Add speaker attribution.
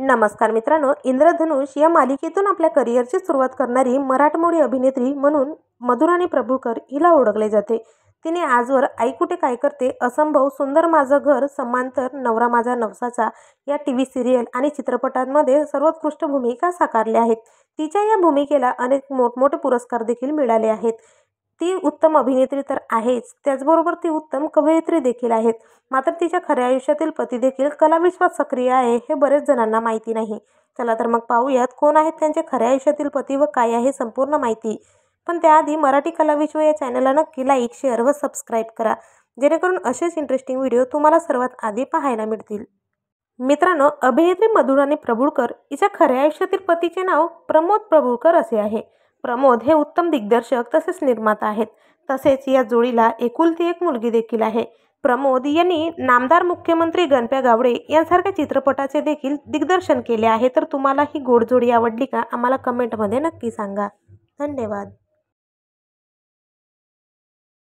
Speaker 1: नमस्कार मित्रांनो, इंद्रधनुष या मालिकेतून आपल्या करिअरची सुरुवात करणारी मराठमोळी अभिनेत्री म्हणून मधुराणी प्रभुकर हिला ओळखले जाते. तिने आजवर आई कुठे काय करते, असंभव, सुंदर माझं घर, समांतर, नवरा माझा नवसाचा या टीव्ही सिरियल आणि चित्रपटांमध्ये सर्वोत्कृष्ट भूमिका साकारल्या आहेत. तिच्या या भूमिकेला अनेक मोठमोठे पुरस्कार देखील मिळाले आहेत. ती उत्तम अभिनेत्री तर आहेच, त्याचबरोबर ती उत्तम कवयित्री देखील आहेत. मात्र तिच्या खऱ्या आयुष्यातील पती देखील कलाविश्वात सक्रिय आहे हे बरेच जणांना माहिती नाही. चला तर मग पाहूयात कोण आहेत त्यांचे खऱ्या आयुष्यातील पती व काय आहे संपूर्ण माहिती. पण त्याआधी मराठी कलाविश्व या चॅनलला नक्की लाईक, शेअर व सबस्क्राईब करा, जेणेकरून असेच इंटरेस्टिंग व्हिडिओ तुम्हाला सर्वात आधी पाहायला मिळतील. मित्रांनो, अभिनेत्री मधुराणी प्रभुकर हिच्या खऱ्या आयुष्यातील पतीचे नाव प्रमोद प्रभुकर असे आहे. प्रमोद हे उत्तम दिग्दर्शक तसेच निर्माता आहेत. तसेच या जोडीला एकुलती एक मुलगी देखील आहे. प्रमोद यांनी नामदार, मुख्यमंत्री, गणप्या गावडे यांसारख्या चित्रपटाचे देखील दिग्दर्शन केले आहे. तर तुम्हाला ही गोड जोडी आवडली का? आम्हाला कमेंटमध्ये नक्की सांगा. धन्यवाद.